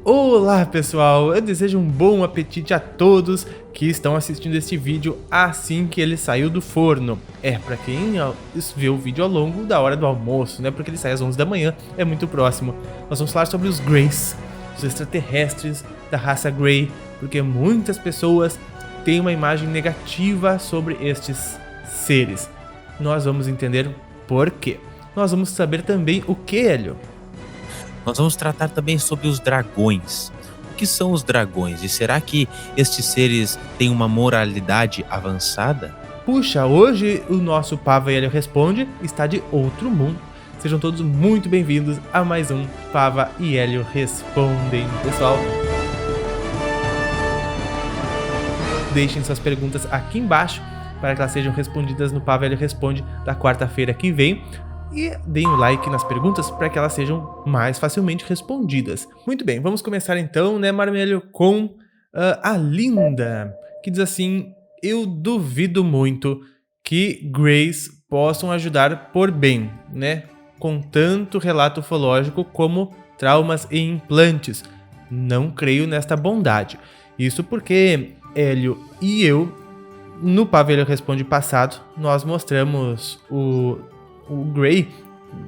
Olá pessoal, eu desejo um bom apetite a todos que estão assistindo este vídeo assim que ele saiu do forno. Pra quem vê o vídeo ao longo da hora do almoço, né, porque ele sai às 11 da manhã, é muito próximo. Nós vamos falar sobre os Greys, os extraterrestres da raça Grey, porque muitas pessoas têm uma imagem negativa sobre estes seres. Nós vamos entender por quê. Nós vamos saber também o que, Hélio? Nós vamos tratar também sobre os dragões. O que são os dragões? E será que estes seres têm uma moralidade avançada? Puxa, hoje o nosso Pava e Hélio Responde está de outro mundo. Sejam todos muito bem-vindos a mais um Pava e Hélio Respondem, pessoal. Deixem suas perguntas aqui embaixo para que elas sejam respondidas no Pava e Hélio Responde da quarta-feira que vem. E deem um like nas perguntas para que elas sejam mais facilmente respondidas. Muito bem, vamos começar então, né, Marmelho, com a Linda, que diz assim: eu duvido muito que Greys possam ajudar por bem, né, com tanto relato ufológico como traumas e implantes. Não creio nesta bondade. Isso porque Hélio e eu, no Pavelho Responde passado, nós mostramos o Grey,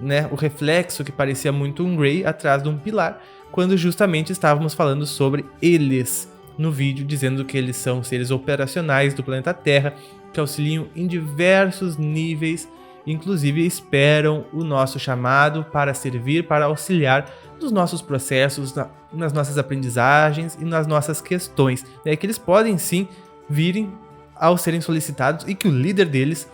né, o reflexo que parecia muito um Grey atrás de um pilar, quando justamente estávamos falando sobre eles no vídeo, dizendo que eles são seres operacionais do planeta Terra, que auxiliam em diversos níveis, inclusive esperam o nosso chamado para servir, para auxiliar nos nossos processos, nas nossas aprendizagens e nas nossas questões. É que eles podem sim virem ao serem solicitados e que o líder deles,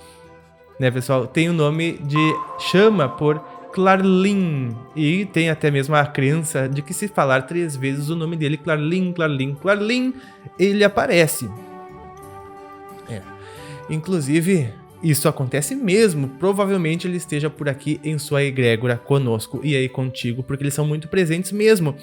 né, pessoal, tem o nome de chama por Clarlin, e tem até mesmo a crença de que se falar 3 vezes o nome dele, Clarlin, Clarlin, Clarlin, ele aparece. Inclusive, isso acontece mesmo, provavelmente ele esteja por aqui em sua egrégora conosco e aí contigo, porque eles são muito presentes mesmo.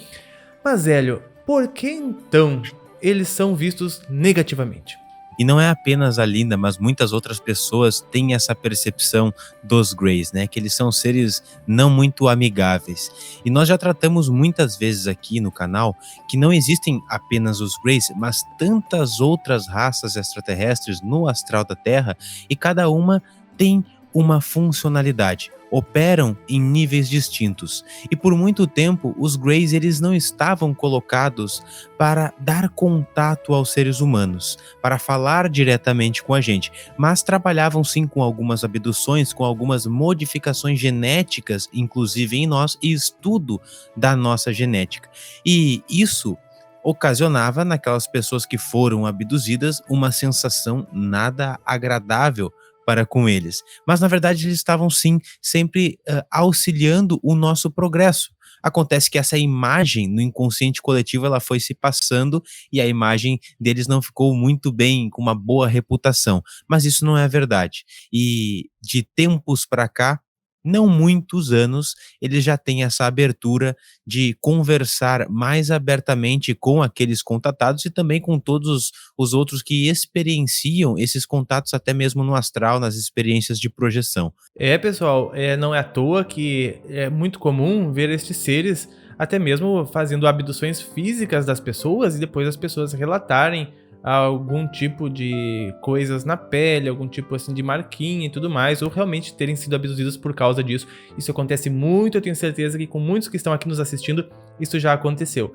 Mas, Hélio, por que então eles são vistos negativamente? E não é apenas a Linda, mas muitas outras pessoas têm essa percepção dos Greys, né? Que eles são seres não muito amigáveis. E nós já tratamos muitas vezes aqui no canal que não existem apenas os Greys, mas tantas outras raças extraterrestres no astral da Terra, e cada uma tem uma funcionalidade, operam em níveis distintos. E por muito tempo os Greys eles não estavam colocados para dar contato aos seres humanos, para falar diretamente com a gente, mas trabalhavam sim com algumas abduções, com algumas modificações genéticas, inclusive em nós, e estudo da nossa genética. E isso ocasionava naquelas pessoas que foram abduzidas uma sensação nada agradável para com eles. Mas na verdade eles estavam sim sempre auxiliando o nosso progresso. Acontece que essa imagem no inconsciente coletivo ela foi se passando e a imagem deles não ficou muito bem, com uma boa reputação. Mas isso não é verdade. E de tempos para cá, não muitos anos, eles já têm essa abertura de conversar mais abertamente com aqueles contatados e também com todos os outros que experienciam esses contatos até mesmo no astral, nas experiências de projeção. Pessoal, não é à toa que é muito comum ver estes seres até mesmo fazendo abduções físicas das pessoas e depois as pessoas relatarem algum tipo de coisas na pele, algum tipo assim de marquinha e tudo mais, ou realmente terem sido abduzidos por causa disso. Isso acontece muito, eu tenho certeza que com muitos que estão aqui nos assistindo, isso já aconteceu.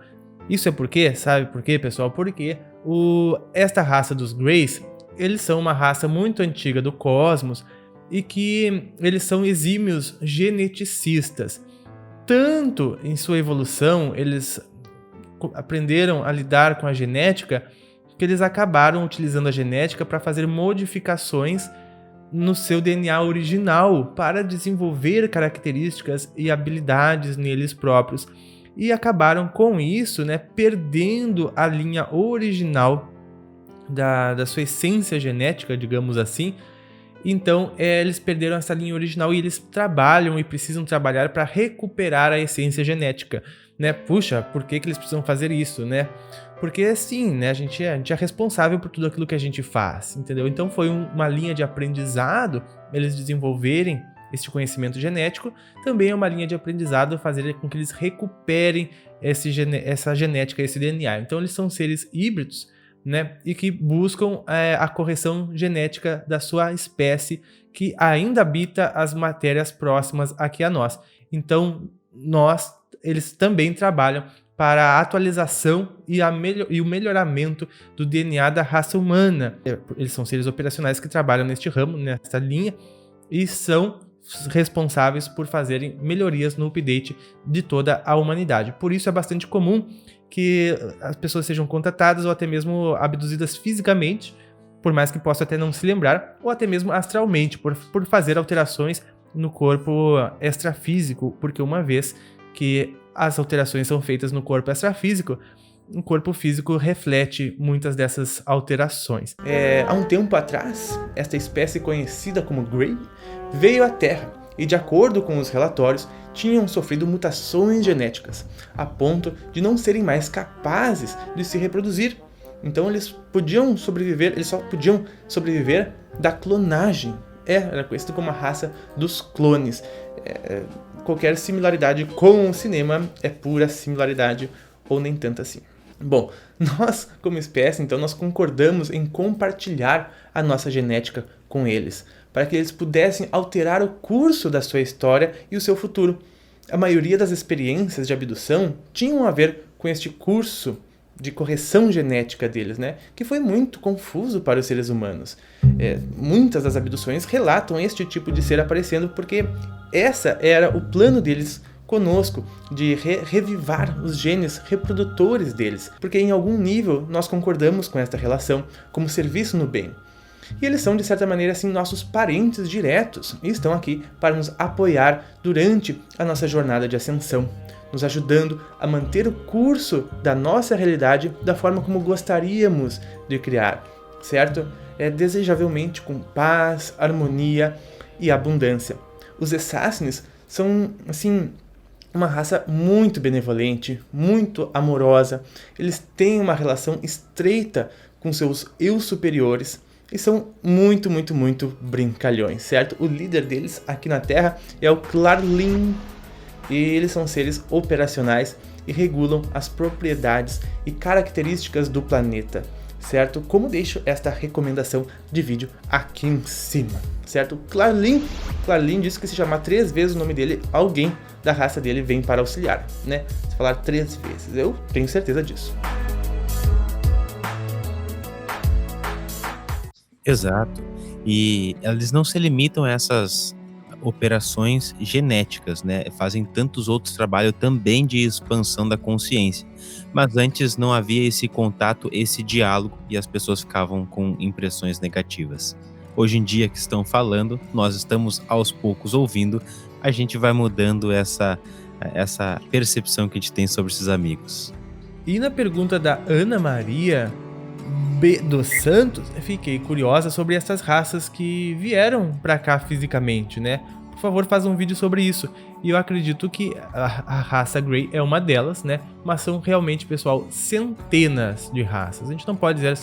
Isso é por quê? Sabe por quê, pessoal? Porque esta raça dos Greys, eles são uma raça muito antiga do cosmos, e que eles são exímios geneticistas. Tanto em sua evolução, eles aprenderam a lidar com a genética, que eles acabaram utilizando a genética para fazer modificações no seu DNA original, para desenvolver características e habilidades neles próprios. E acabaram com isso, né, perdendo a linha original da sua essência genética, digamos assim. Então, eles perderam essa linha original e eles trabalham e precisam trabalhar para recuperar a essência genética, né? Puxa, por que eles precisam fazer isso, né? Porque assim, né, a gente é responsável por tudo aquilo que a gente faz, entendeu? Então foi uma linha de aprendizado eles desenvolverem este conhecimento genético, também é uma linha de aprendizado fazer com que eles recuperem essa genética, esse DNA. Então eles são seres híbridos, né, e que buscam a correção genética da sua espécie, que ainda habita as matérias próximas aqui a nós. Então eles também trabalham para a atualização e o melhoramento do DNA da raça humana. Eles são seres operacionais que trabalham neste ramo, nesta linha, e são responsáveis por fazerem melhorias no update de toda a humanidade. Por isso é bastante comum que as pessoas sejam contatadas ou até mesmo abduzidas fisicamente, por mais que possa até não se lembrar, ou até mesmo astralmente, por fazer alterações no corpo extrafísico, porque uma vez que as alterações são feitas no corpo extrafísico, o corpo físico reflete muitas dessas alterações. Há um tempo atrás, esta espécie conhecida como Grey veio à Terra e, de acordo com os relatórios, tinham sofrido mutações genéticas, a ponto de não serem mais capazes de se reproduzir. Então eles só podiam sobreviver da clonagem. Era conhecido como a raça dos clones. Qualquer similaridade com o cinema é pura similaridade, ou nem tanto assim. Bom, nós como espécie, então, nós concordamos em compartilhar a nossa genética com eles, para que eles pudessem alterar o curso da sua história e o seu futuro. A maioria das experiências de abdução tinham a ver com este curso de correção genética deles, né? Que foi muito confuso para os seres humanos. Muitas das abduções relatam este tipo de ser aparecendo porque essa era o plano deles conosco, de revivar os genes reprodutores deles, porque em algum nível nós concordamos com esta relação como serviço no bem. E eles são, de certa maneira, assim, nossos parentes diretos e estão aqui para nos apoiar durante a nossa jornada de ascensão, nos ajudando a manter o curso da nossa realidade da forma como gostaríamos de criar, certo? Desejavelmente com paz, harmonia e abundância. Os Assassins são, assim, uma raça muito benevolente, muito amorosa. Eles têm uma relação estreita com seus eu superiores e são muito, muito, muito brincalhões, certo? O líder deles aqui na Terra é o Klar-Lin, e eles são seres operacionais e regulam as propriedades e características do planeta, certo? Como deixo esta recomendação de vídeo aqui em cima, certo? Klar-Lin disse que se chamar 3 vezes o nome dele, alguém da raça dele vem para auxiliar, né? Se falar 3 vezes, eu tenho certeza disso. Exato. E eles não se limitam a essas operações genéticas, né? Fazem tantos outros trabalhos também de expansão da consciência. Mas antes não havia esse contato, esse diálogo, e as pessoas ficavam com impressões negativas. Hoje em dia que estão falando, nós estamos aos poucos ouvindo, a gente vai mudando essa percepção que a gente tem sobre esses amigos. E na pergunta da Ana Maria B. dos Santos, eu fiquei curiosa sobre essas raças que vieram pra cá fisicamente, né? Por favor, faça um vídeo sobre isso. E eu acredito que a raça Grey é uma delas, né? Mas são realmente, pessoal, centenas de raças. A gente não pode dizer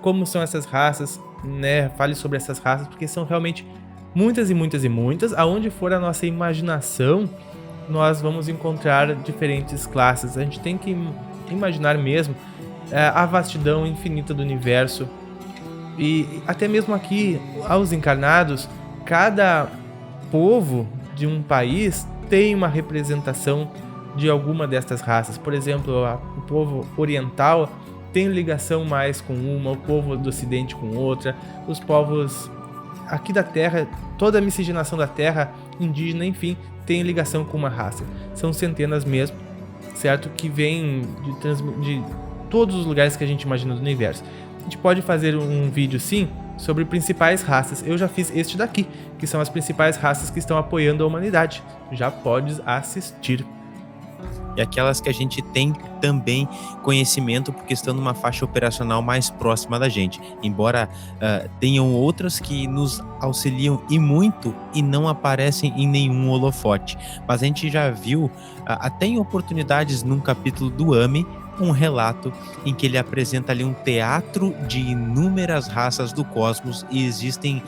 como são essas raças, né? Fale sobre essas raças, porque são realmente muitas e muitas e muitas. Aonde for a nossa imaginação, nós vamos encontrar diferentes classes. A gente tem que imaginar mesmo a vastidão infinita do universo. E até mesmo aqui, aos encarnados, cada povo de um país tem uma representação de alguma destas raças. Por exemplo, o povo oriental tem ligação mais com uma, o povo do ocidente com outra, os povos aqui da Terra, toda a miscigenação da Terra, indígena, enfim, tem ligação com uma raça. São centenas mesmo, certo? Que vêm de todos os lugares que a gente imagina do universo. A gente pode fazer um vídeo, sim, sobre principais raças. Eu já fiz este daqui, que são as principais raças que estão apoiando a humanidade. Já podes assistir. E aquelas que a gente tem também conhecimento porque estão numa faixa operacional mais próxima da gente. Embora tenham outras que nos auxiliam e muito e não aparecem em nenhum holofote. Mas a gente já viu, até em oportunidades num capítulo do AME, um relato em que ele apresenta ali um teatro de inúmeras raças do cosmos e existem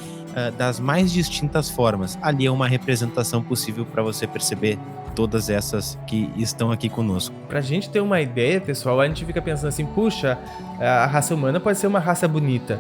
das mais distintas formas. Ali é uma representação possível para você perceber todas essas que estão aqui conosco. Pra gente ter uma ideia, pessoal, a gente fica pensando assim, puxa, a raça humana pode ser uma raça bonita.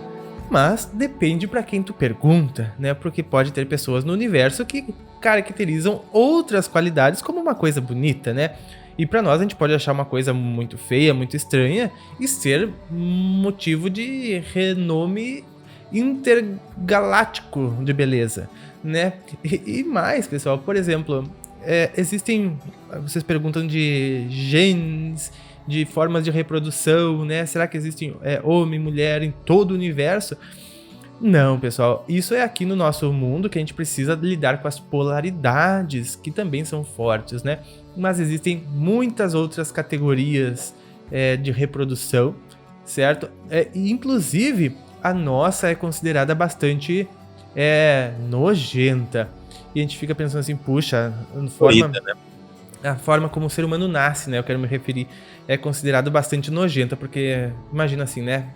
Mas depende pra quem tu pergunta, né? Porque pode ter pessoas no universo que caracterizam outras qualidades como uma coisa bonita, né? E pra nós a gente pode achar uma coisa muito feia, muito estranha e ser motivo de renome intergaláctico de beleza, né? E mais, pessoal, por exemplo, existem, vocês perguntam de genes, de formas de reprodução, né? Será que existem homem e mulher em todo o universo? Não, pessoal, isso é aqui no nosso mundo que a gente precisa lidar com as polaridades, que também são fortes, né? Mas existem muitas outras categorias de reprodução, certo? E, inclusive, a nossa é considerada bastante nojenta. E a gente fica pensando assim, puxa, a forma como o ser humano nasce, né? Eu quero me referir, é considerado bastante nojenta, porque imagina assim, né?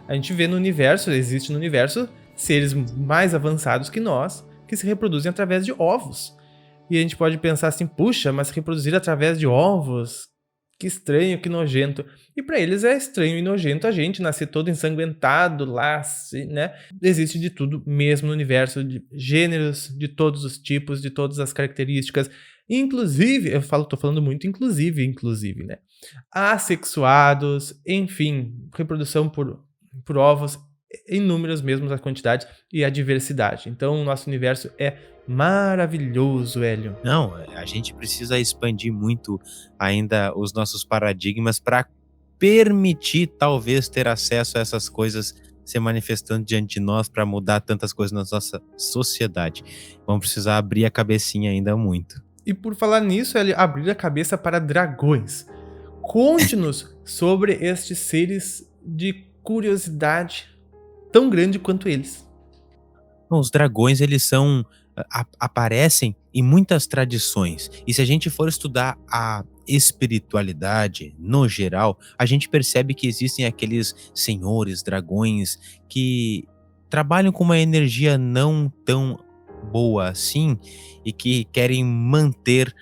A gente vê no universo, existe no universo seres mais avançados que nós, que se reproduzem através de ovos. E a gente pode pensar assim, puxa, mas reproduzir através de ovos? Que estranho, que nojento. E para eles é estranho e nojento a gente nascer todo ensanguentado lá, né? Existe de tudo mesmo no universo, de gêneros, de todos os tipos, de todas as características. Inclusive, tô falando muito inclusive, né? Assexuados, enfim, reprodução por ovos, inúmeras mesmo as quantidades e a diversidade. Então, o nosso universo é maravilhoso, Hélio. Não, a gente precisa expandir muito ainda os nossos paradigmas para permitir, talvez, ter acesso a essas coisas se manifestando diante de nós para mudar tantas coisas na nossa sociedade. Vamos precisar abrir a cabecinha ainda muito. E por falar nisso, Hélio, abrir a cabeça para dragões. Conte-nos sobre estes seres de curiosidade tão grande quanto eles. Bom, os dragões, eles são aparecem em muitas tradições. E se a gente for estudar a espiritualidade no geral, a gente percebe que existem aqueles senhores dragões que trabalham com uma energia não tão boa assim e que querem manter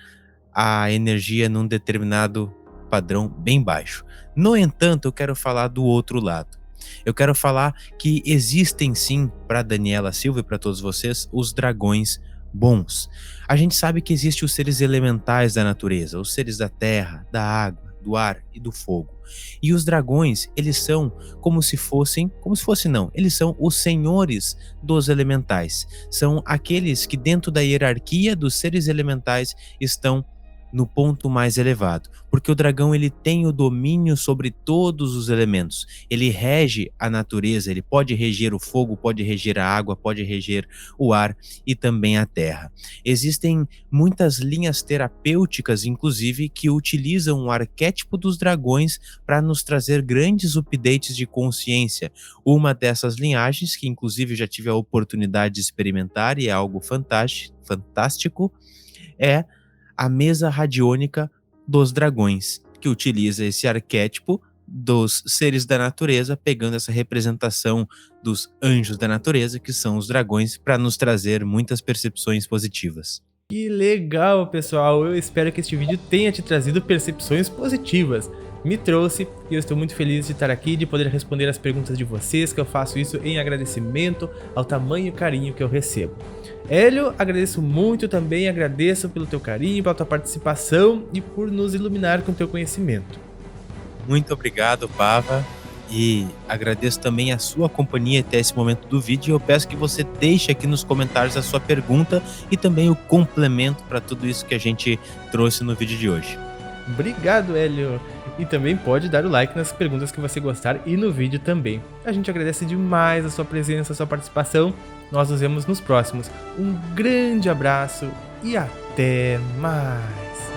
a energia num determinado padrão bem baixo. No entanto, eu quero falar do outro lado. Eu quero falar que existem sim, para Daniela Silva e para todos vocês, os dragões bons. A gente sabe que existem os seres elementais da natureza, os seres da terra, da água, do ar e do fogo. E os dragões, eles são eles são os senhores dos elementais. São aqueles que dentro da hierarquia dos seres elementais estão no ponto mais elevado, porque o dragão ele tem o domínio sobre todos os elementos, ele rege a natureza, ele pode reger o fogo, pode reger a água, pode reger o ar e também a terra. Existem muitas linhas terapêuticas, inclusive, que utilizam o arquétipo dos dragões para nos trazer grandes updates de consciência. Uma dessas linhagens, que inclusive eu já tive a oportunidade de experimentar e é algo fantástico, é a mesa radiônica dos dragões, que utiliza esse arquétipo dos seres da natureza, pegando essa representação dos anjos da natureza, que são os dragões, para nos trazer muitas percepções positivas. Que legal, pessoal! Eu espero que este vídeo tenha te trazido percepções positivas. Me trouxe e eu estou muito feliz de estar aqui, de poder responder as perguntas de vocês, que eu faço isso em agradecimento ao tamanho e carinho que eu recebo. Hélio, agradeço muito também, agradeço pelo teu carinho, pela tua participação e por nos iluminar com teu conhecimento. Muito obrigado, Pava, e agradeço também a sua companhia até esse momento do vídeo. Eu peço que você deixe aqui nos comentários a sua pergunta e também o complemento para tudo isso que a gente trouxe no vídeo de hoje. Obrigado, Hélio! E também pode dar o like nas perguntas que você gostar e no vídeo também. A gente agradece demais a sua presença, a sua participação. Nós nos vemos nos próximos. Um grande abraço e até mais!